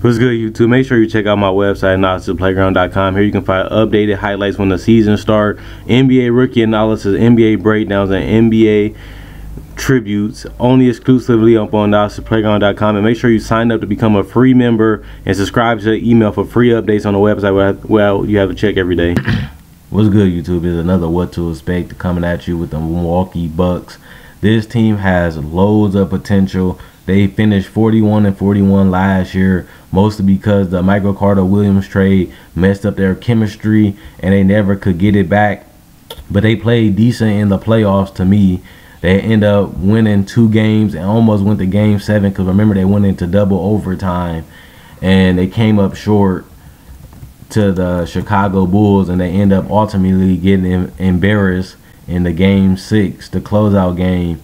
What's good, YouTube? Make sure you check out my website, knowledgeplayground.com. Here you can find updated highlights when the season starts, NBA rookie analysis, NBA breakdowns, and NBA tributes, only exclusively up on knowledgeplayground.com. And make sure you sign up to become a free member and subscribe to the email for free updates on the website where you have to check every day. What's good, YouTube? Is another What to Expect coming at you with the Milwaukee Bucks. This team has loads of potential. They finished 41-41 last year, mostly because the Michael Carter-Williams trade messed up their chemistry and they never could get it back. But they played decent in the playoffs to me. They end up winning 2 games and almost went to game 7 because remember they went into double overtime and they came up short to the Chicago Bulls, and they end up ultimately getting embarrassed in the game 6, the closeout game,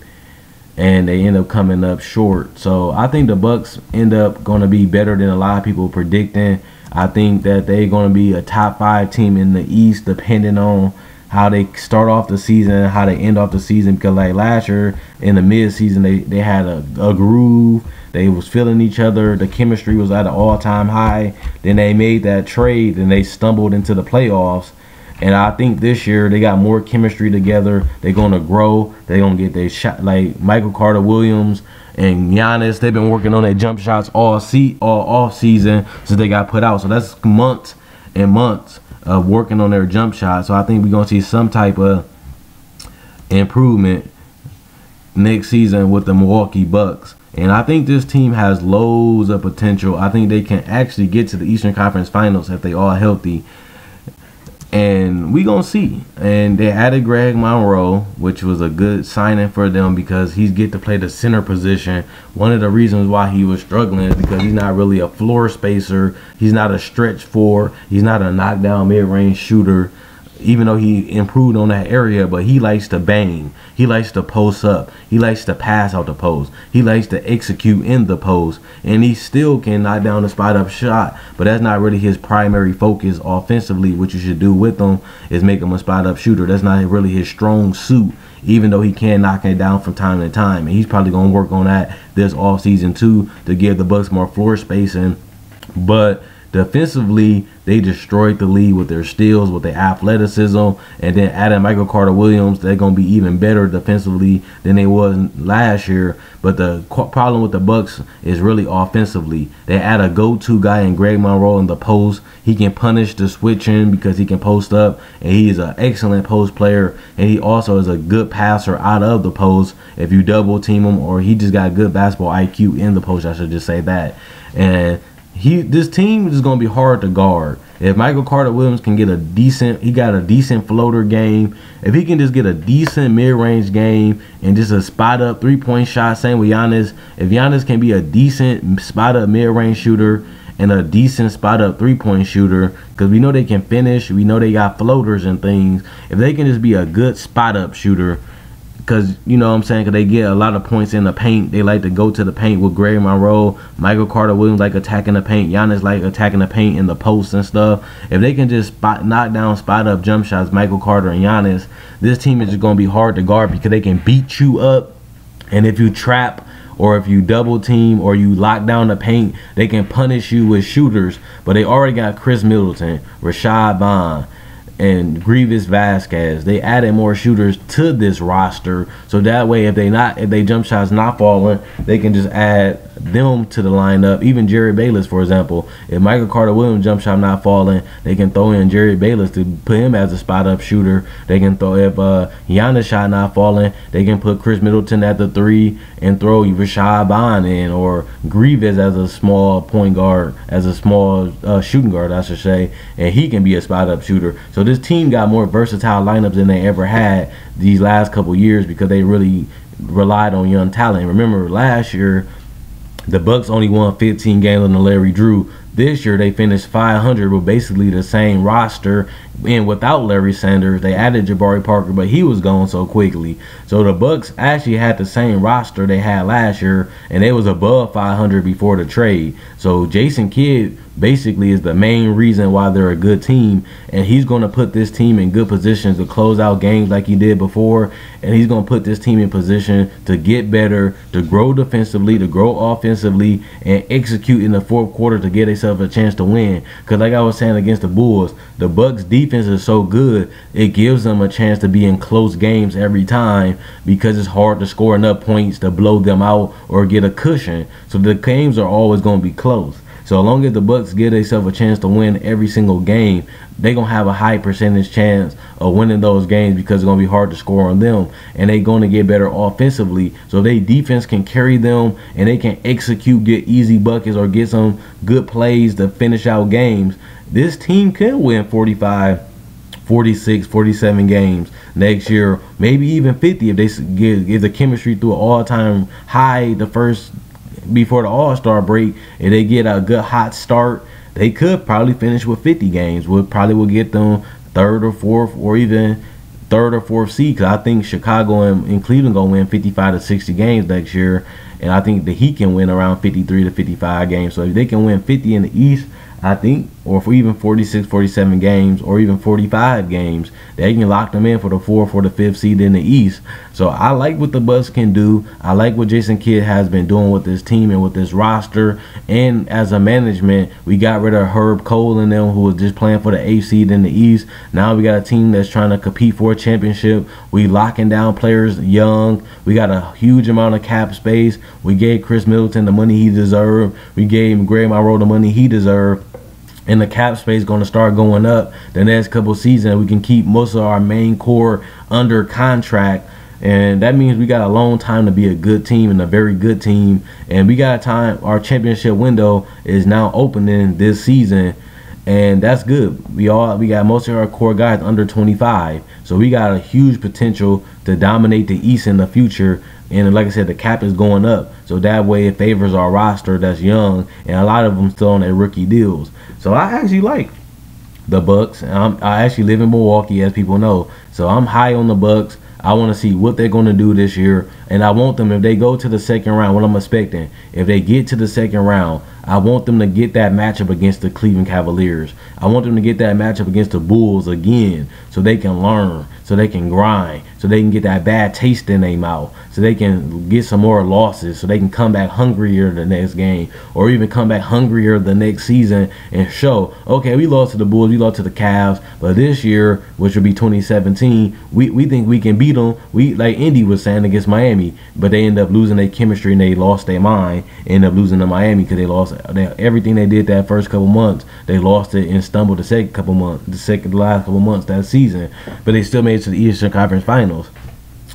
and they end up coming up short. So I think the Bucks end up going to be better than a lot of people predicting. I think that they're going to be a top 5 team in the East, depending on how they start off the season, how they end off the season. Because like last year in the mid-season, they had a groove. They was feeling each other. The chemistry was at an all-time high. Then they made that trade, and they stumbled into the playoffs. And I think this year they got more chemistry together. They're going to grow. They're going to get their shot. Like Michael Carter-Williams and Giannis, they've been working on their jump shots all off season since they got put out. So that's months and months of working on their jump shot. So I think we're going to see some type of improvement next season with the Milwaukee Bucks. And I think this team has loads of potential. I think they can actually get to the Eastern Conference Finals if they all healthy. And we gonna see. And they added Greg Monroe, which was a good signing for them because he's get to play the center position. One of the reasons why he was struggling is because he's not really a floor spacer. He's not a stretch 4. He's not a knockdown mid-range shooter, even though he improved on that area. But he likes to bang. He likes to post up. He likes to pass out the post. He likes to execute in the post. And he still can knock down the spot-up shot, but that's not really his primary focus offensively. What you should do with him is make him a spot-up shooter. That's not really his strong suit, even though he can knock it down from time to time. And he's probably going to work on that this offseason too to give the Bucks more floor spacing. But defensively, they destroyed the league with their steals, with their athleticism, and then adding Michael Carter-Williams, they're going to be even better defensively than they was last year. But the problem with the Bucks is really offensively. They add a go-to guy in Greg Monroe in the post. He can punish the switching because he can post up, and he is an excellent post player, and he also is a good passer out of the post if you double team him, or he just got good basketball IQ in the post, I should just say that. And this team is going to be hard to guard. If Michael Carter-Williams can get he got a decent floater game. If he can just get a decent mid-range game and just a spot-up 3-point shot, same with Giannis. If Giannis can be a decent spot-up mid-range shooter and a decent spot-up 3-point shooter, because we know they can finish, we know they got floaters and things. If they can just be a good spot-up shooter, because, you know what I'm saying, because they get a lot of points in the paint. They like to go to the paint with Greg Monroe. Michael Carter-Williams like attacking the paint. Giannis like attacking the paint in the post and stuff. If they can just knock down spot-up jump shots, Michael Carter and Giannis, this team is just going to be hard to guard because they can beat you up. And if you trap or if you double team or you lock down the paint, they can punish you with shooters. But they already got Chris Middleton, Rashad Vaughn, and Grievous Vasquez. They added more shooters to this roster, so that way if they jump shots not falling, they can just add them to the lineup. Even Jerry Bayless, for example, if Michael Carter-Williams jump shot not falling, they can throw in Jerry Bayless to put him as a spot up shooter. They can throw, if Giannis shot not falling, they can put Chris Middleton at the 3 and throw Rashad Vaughn in, or Grievous as a small point guard, as a small shooting guard, I should say, and he can be a spot up shooter. So this team got more versatile lineups than they ever had these last couple years because they really relied on young talent. Remember last year, the Bucks only won 15 games under Larry Drew. This year they finished 500 with basically the same roster, And without Larry Sanders, they added Jabari Parker, but he was gone so quickly. So the Bucks actually had the same roster they had last year, and they was above 500 before the trade. So Jason Kidd basically is the main reason why they're a good team, and he's going to put this team in good positions to close out games like he did before, and he's going to put this team in position to get better, to grow defensively, to grow offensively, and execute in the fourth quarter to get themselves a chance to win. Because like I was saying against the Bulls, the Bucks defense is so good, it gives them a chance to be in close games every time, because it's hard to score enough points to blow them out or get a cushion. So the games are always going to be close. So as long as the Bucks give themselves a chance to win every single game, they're going to have a high percentage chance of winning those games, because it's going to be hard to score on them. And they're going to get better offensively. So if their defense can carry them and they can execute, get easy buckets or get some good plays to finish out games, this team can win 45, 46, 47 games next year. Maybe even 50 if they give the chemistry through an all-time high before the All-Star break. If they get a good hot start, they could probably finish with 50 games. Probably will get them third or fourth, or even third or fourth seed. Because I think Chicago and Cleveland gonna win 55 to 60 games next year, and I think the Heat can win around 53 to 55 games. So if they can win 50 in the East, I think, or for even 46, 47 games, or even 45 games, they can lock them in for the 4th or the 5th seed in the East. So I like what the Bucks can do. I like what Jason Kidd has been doing with this team and with this roster. And as a management, we got rid of Herb Cole and them, who was just playing for the 8th seed in the East. Now we got a team that's trying to compete for a championship. We locking down players young. We got a huge amount of cap space. We gave Chris Middleton the money he deserved. We gave Greg Monroe the money he deserved. And the cap space is going to start going up the next couple seasons. We can keep most of our main core under contract, and that means we got a long time to be a good team and a very good team. And we got time. Our championship window is now opening this season, and that's good. We got most of our core guys under 25, so we got a huge potential to dominate the East in the future. And like I said, the cap is going up, so that way it favors our roster that's young, and a lot of them still on their rookie deals. So I actually like the Bucks. I actually live in Milwaukee, as people know, so I'm high on the Bucks. I want to see what they're going to do this year, and I want them, if they go to the second round, what I'm expecting, if they get to the second round, I want them to get that matchup against the Cleveland Cavaliers. I want them to get that matchup against the Bulls again, so they can learn, so they can grind, so they can get that bad taste in their mouth, so they can get some more losses, so they can come back hungrier the next game, or even come back hungrier the next season and show, okay, we lost to the Bulls, we lost to the Cavs, but this year, which will be 2017, we think we can beat them. We, like Indy was saying against Miami, but they end up losing their chemistry and they lost their mind, end up losing to Miami because they lost everything they did that first couple months. They lost it and stumbled the last couple months that season, but they still made it to the Eastern Conference Finals.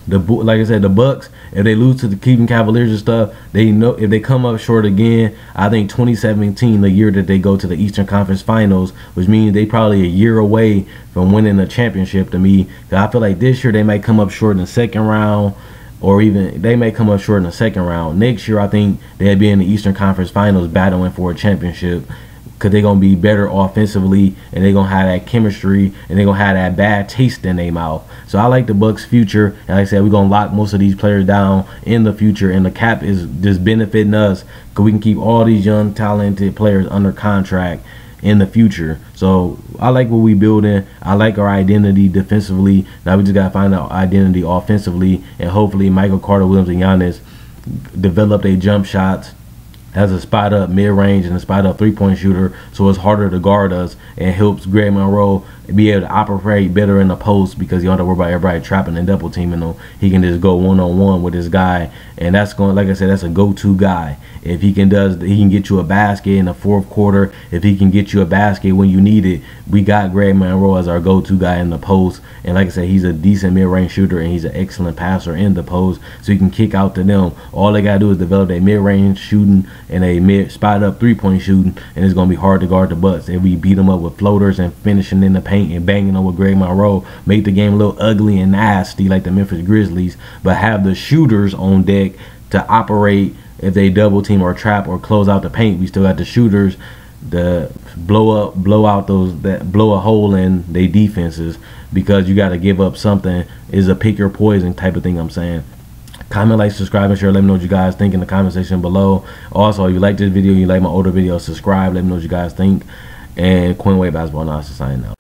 Like I said, the Bucks, if they lose to the Cleveland Cavaliers and stuff, they know if they come up short again, I think 2017, the year that they go to the Eastern Conference Finals, which means they probably a year away from winning the championship to me. I feel like this year they might come up short in the second round, or even they may come up short in the second round. Next year, I think they'll be in the Eastern Conference Finals battling for a championship, because they're going to be better offensively, and they're going to have that chemistry, and they're going to have that bad taste in their mouth. So I like the Bucks' future. And like I said, we're going to lock most of these players down in the future, and the cap is just benefiting us because we can keep all these young, talented players under contract in the future. So I like what we building. I like our identity defensively. Now we just got to find our identity offensively, and hopefully Michael Carter Williams and Giannis develop their jump shots as a spot up mid-range and a spot up three-point shooter, so it's harder to guard us, and helps Greg Monroe be able to operate better in the post, because you don't have to worry about everybody trapping and double teaming him. He can just go one-on-one with this guy, and that's going, like I said, that's a go-to guy. If he can get you a basket in the fourth quarter. If he can get you a basket when you need it, we got Greg Monroe as our go-to guy in the post. And like I said, he's a decent mid-range shooter, and he's an excellent passer in the post, so he can kick out to them. All they gotta do is develop a mid-range shooting and a mid-spot-up three-point shooting, and it's gonna be hard to guard the Bucks. If we beat them up with floaters and finishing in the paint and banging them with Greg Monroe, make the game a little ugly and nasty like the Memphis Grizzlies, but have the shooters on deck to operate if they double team or trap or close out the paint. We still got the shooters blow a hole in their defenses, because you got to give up something. Is a pick your poison type of thing. I'm saying. Comment, like, subscribe, and share. Let me know what you guys think in the comment section below. Also, if you like this video, you like my older videos, subscribe. Let me know what you guys think. And Quinn Wade Basketball, now signing out.